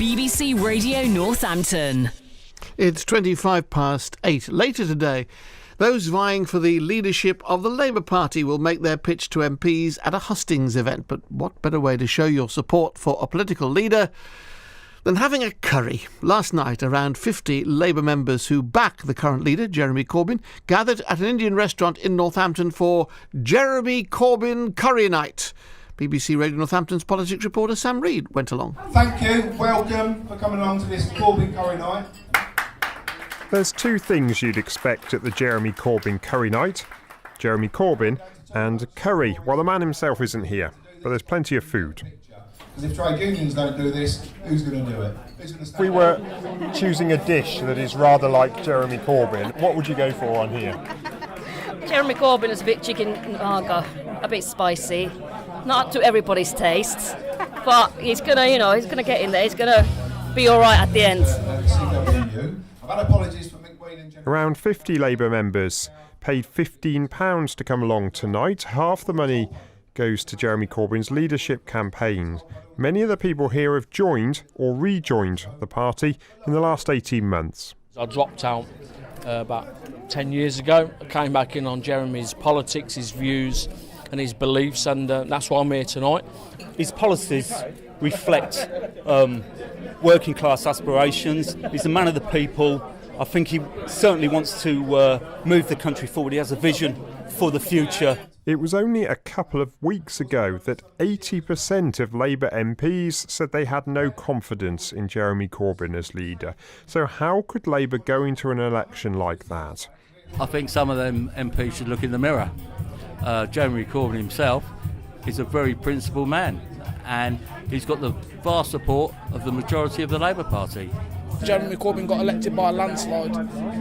BBC Radio Northampton. It's 8:25. Later today, those vying for the leadership of the Labour Party will make their pitch to MPs at a hustings event. But what better way to show your support for a political leader than having a curry? Last night, around 50 Labour members who back the current leader, Jeremy Corbyn, gathered at an Indian restaurant in Northampton for Jeremy Corbyn Curry Night. BBC Radio Northampton's politics reporter Sam Reid went along. Thank you, welcome for coming along to this Corbyn Curry Night. There's two things you'd expect at the Jeremy Corbyn Curry Night. Jeremy Corbyn and curry. Well, the man himself isn't here, but there's plenty of food. Because if trade unions don't do this, who's going to do it? If we were choosing a dish that is rather like Jeremy Corbyn, what would you go for on here? Jeremy Corbyn is a bit chicken lager, a bit spicy. Not to everybody's tastes, but he's gonna get in there. He's gonna be all right at the end. Around 50 Labour members paid £15 to come along tonight. Half the money goes to Jeremy Corbyn's leadership campaign. Many of the people here have joined or rejoined the party in the last 18 months. I dropped out about 10 years ago. I came back in on Jeremy's politics, his views and his beliefs, and that's why I'm here tonight. His policies reflect working class aspirations. He's a man of the people. I think he certainly wants to move the country forward. He has a vision for the future. It was only a couple of weeks ago that 80% of Labour MPs said they had no confidence in Jeremy Corbyn as leader. So how could Labour go into an election like that? I think some of them MPs should look in the mirror. Jeremy Corbyn himself is a very principled man, and he's got the vast support of the majority of the Labour Party. Jeremy Corbyn got elected by a landslide,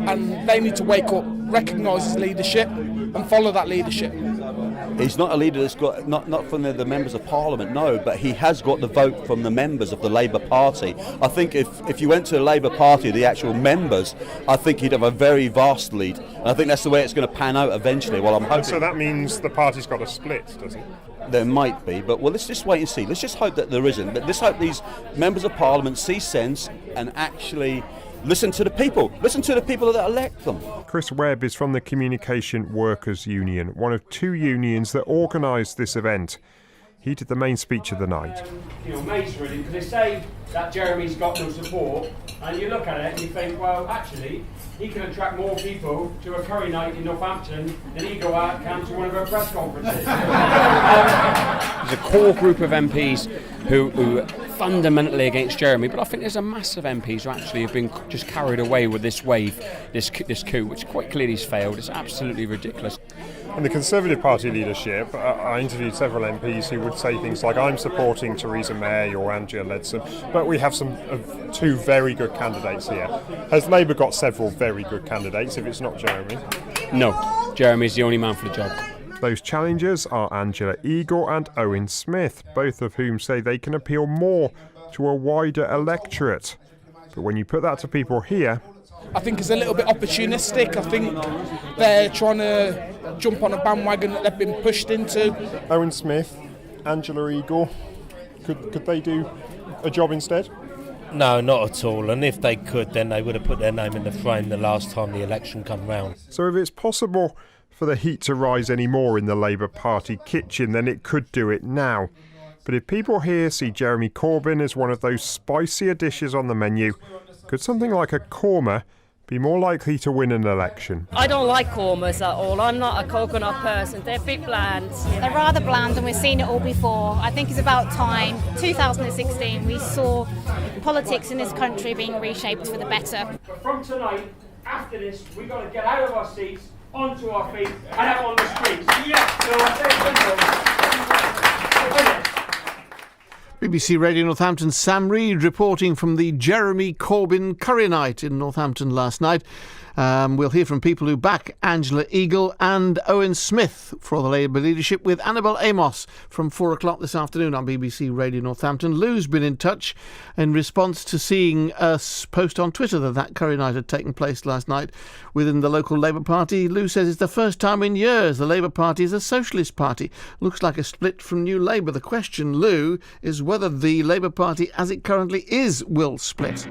and they need to wake up, recognise his leadership and follow that leadership. He's not a leader that's got, not from the members of Parliament, no, but he has got the vote from the members of the Labour Party. I think if you went to the Labour Party, the actual members, I think he'd have a very vast lead. And I think that's the way it's going to pan out eventually. Well, I'm hoping. So that means the party's got a split, does it? There might be, but well, let's just wait and see. Let's just hope that there isn't. But let's hope these members of Parliament see sense and actually listen to the people. Listen to the people that elect them. Chris Webb is from the Communication Workers Union, one of two unions that organised this event. He did the main speech of the night. Mates really, because they say that Jeremy's got no support, and you look at it and you think, well, actually, he can attract more people to a curry night in Northampton than he go out and to one of our press conferences. There's a core group of MPs who are fundamentally against Jeremy, but I think there's a mass of MPs who actually have been just carried away with this wave, this coup, which quite clearly has failed. It's absolutely ridiculous. In the Conservative Party leadership, I interviewed several MPs who would say things like, I'm supporting Theresa May or Angela Leadsom, but we have two very good candidates here. Has Labour got several very good candidates if it's not Jeremy? No, Jeremy's the only man for the job. Those challengers are Angela Eagle and Owen Smith, both of whom say they can appeal more to a wider electorate. But when you put that to people here, I think it's a little bit opportunistic. I think they're trying to jump on a bandwagon that they've been pushed into. Owen Smith, Angela Eagle, could they do a job instead? No, not at all. And if they could, then they would have put their name in the frame the last time the election come round. So if it's possible for the heat to rise any more in the Labour Party kitchen, then it could do it now. But if people here see Jeremy Corbyn as one of those spicier dishes on the menu, could something like a korma be more likely to win an election? I don't like kormas at all. I'm not a coconut person. They're a bit bland. They're rather bland, and we've seen it all before. I think it's about time. 2016, we saw politics in this country being reshaped for the better. But from tonight, after this, we've got to get out of our seats, onto our feet, and out on the streets. Yeah. So I say, BBC Radio Northampton's Sam Reid reporting from the Jeremy Corbyn Curry Night in Northampton last night. We'll hear from people who back Angela Eagle and Owen Smith for the Labour leadership with Annabel Amos from 4 o'clock this afternoon on BBC Radio Northampton. Lou's been in touch in response to seeing us post on Twitter that curry night had taken place last night within the local Labour Party. Lou says it's the first time in years the Labour Party is a socialist party. Looks like a split from New Labour. The question, Lou, is whether the Labour Party as it currently is will split.